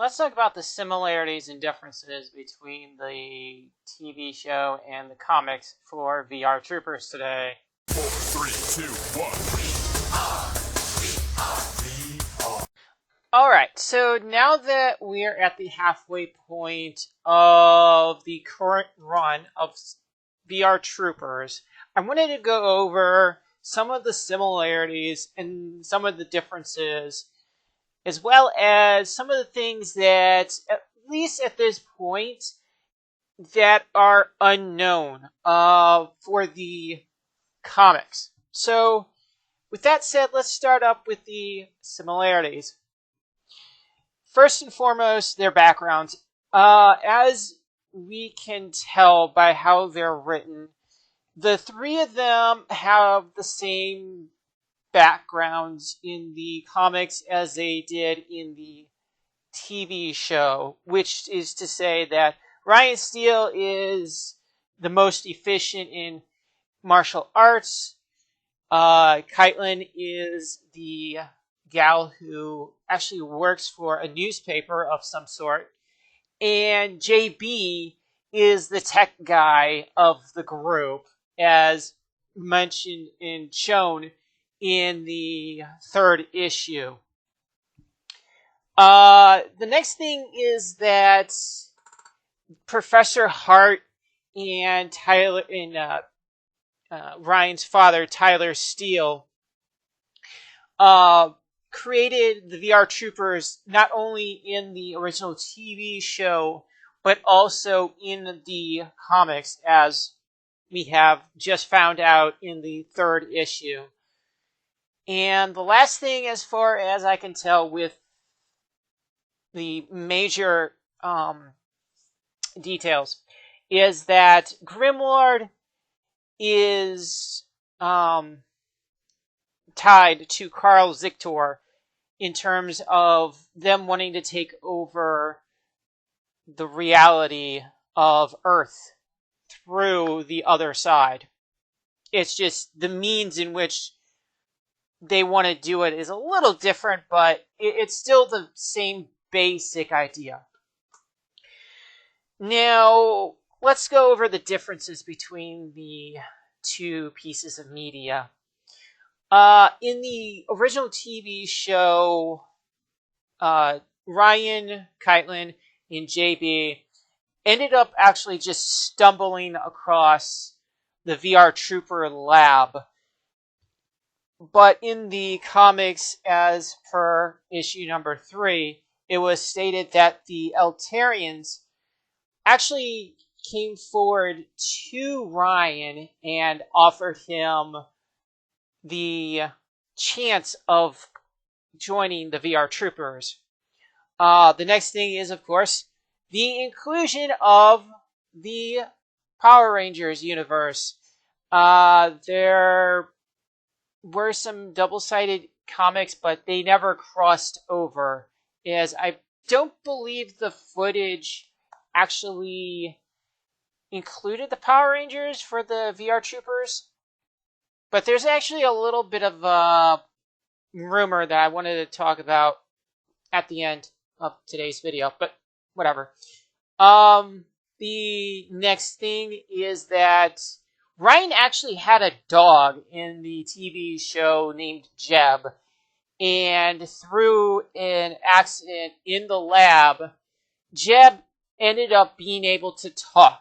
let's talk about the similarities and differences between the TV show and the comics for VR Troopers today. 4, 3, 2, 1. Alright, so now that we're at the halfway point of the current run of VR Troopers, I wanted to go over some of the similarities and some of the differences, as well as some of the things that, at least at this point, that are unknown for the comics. So, with that said, let's start up with the similarities. First and foremost, their backgrounds. As we can tell by how they're written, the three of them have the same backgrounds in the comics as they did in the TV show, which is to say that Ryan Steele is the most efficient in martial arts. Caitlin is the gal who actually works for a newspaper of some sort. And JB is the tech guy of the group, as mentioned and shown in the third issue. The next thing is that Professor Hart and Tyler and Ryan's father, Tyler Steele, created the VR Troopers not only in the original TV show, but also in the comics, as we have just found out in the third issue. And the last thing, as far as I can tell, with the major details, is that Grimlord is tied to Karl Zictor in terms of them wanting to take over the reality of Earth through the other side. It's just the means in which they want to do it is a little different, but it's still the same basic idea. Now, let's go over the differences between the two pieces of media. In the original TV show, Ryan, Caitlin, and JB ended up actually just stumbling across the VR Trooper lab. But in the comics, as per issue number 3, it was stated that the Eltarians actually came forward to Ryan and offered him the chance of joining the VR Troopers. The next thing is, of course, the inclusion of the Power Rangers universe. There were some double-sided comics, but they never crossed over, as I don't believe the footage actually included the Power Rangers for the VR Troopers. But there's actually a little bit of a rumor that I wanted to talk about at the end of today's video, but whatever. The next thing is that Ryan actually had a dog in the TV show named Jeb, and through an accident in the lab, Jeb ended up being able to talk.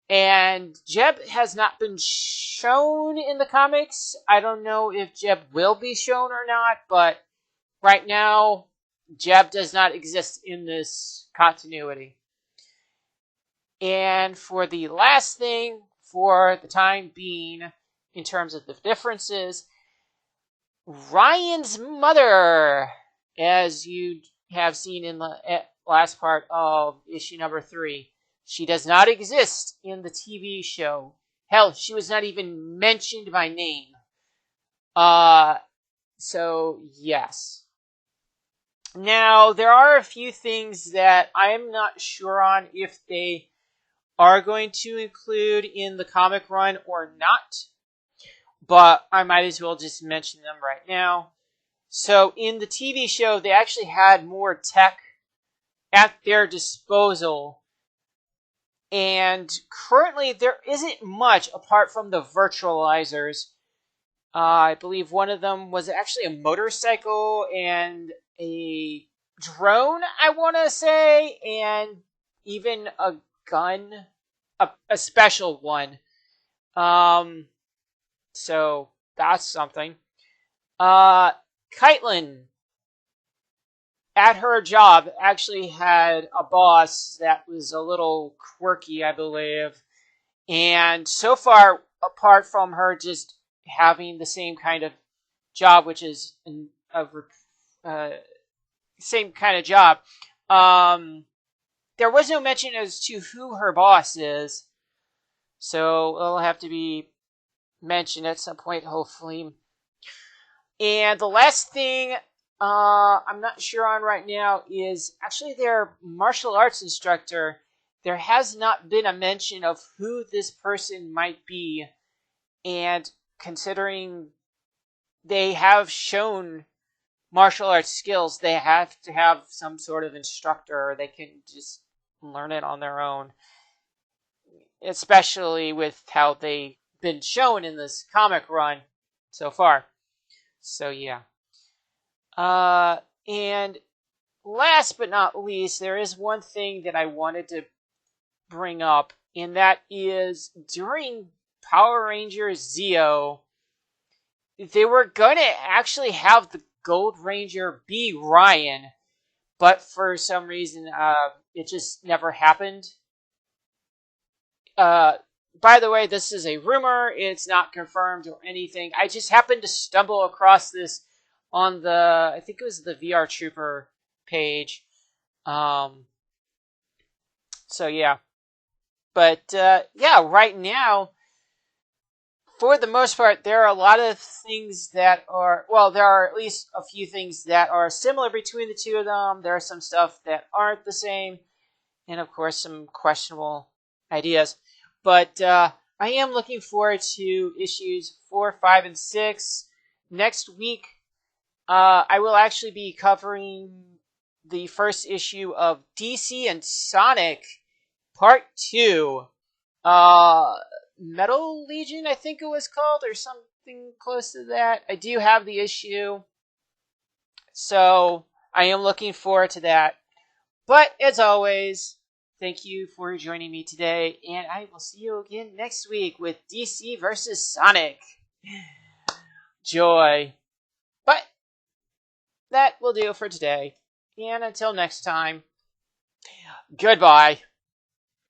And Jeb has not been shown in the comics. I don't know if Jeb will be shown or not, but right now, Jeb does not exist in this continuity. And for the last thing, for the time being, in terms of the differences, Ryan's mother, as you have seen in the last part of issue number 3, she does not exist in the TV show. Hell, she was not even mentioned by name. So, yes. Now, there are a few things that I am not sure on if they are going to include in the comic run or not, but I might as well just mention them right now. So, in the TV show, they actually had more tech at their disposal. And currently there isn't much apart from the virtualizers. I believe one of them was actually a motorcycle and a drone, I want to say, and even a gun, a special one. So that's something. Kaitlyn, at her job, actually had a boss that was a little quirky, I believe. And so far, apart from her just having the same kind of job, which is same kind of job, there was no mention as to who her boss is. So it'll have to be mentioned at some point, hopefully. And the last thing I'm not sure on right now is actually their martial arts instructor. There has not been a mention of who this person might be, and considering they have shown martial arts skills, they have to have some sort of instructor, or they can just learn it on their own, especially with how they've been shown in this comic run so far. So yeah. And last but not least, there is one thing that I wanted to bring up, and that is during Power Rangers Zeo, they were going to actually have the Gold Ranger be Ryan, but for some reason, it just never happened. By the way, this is a rumor. It's not confirmed or anything. I just happened to stumble across this on I think it was the VR Trooper page. So yeah. But, yeah, right now, for the most part, there are a lot of things that are, well, there are at least a few things that are similar between the two of them. There are some stuff that aren't the same, and of course, some questionable ideas. But I am looking forward to issues 4, 5, and 6. Next week, I will actually be covering the first issue of DC and Sonic Part 2. Metal Legion, I think it was called, or something close to that. I do have the issue, so I am looking forward to that. But as always, thank you for joining me today, and I will see you again next week with DC versus Sonic. Joy. But that will do for today, and until next time, goodbye.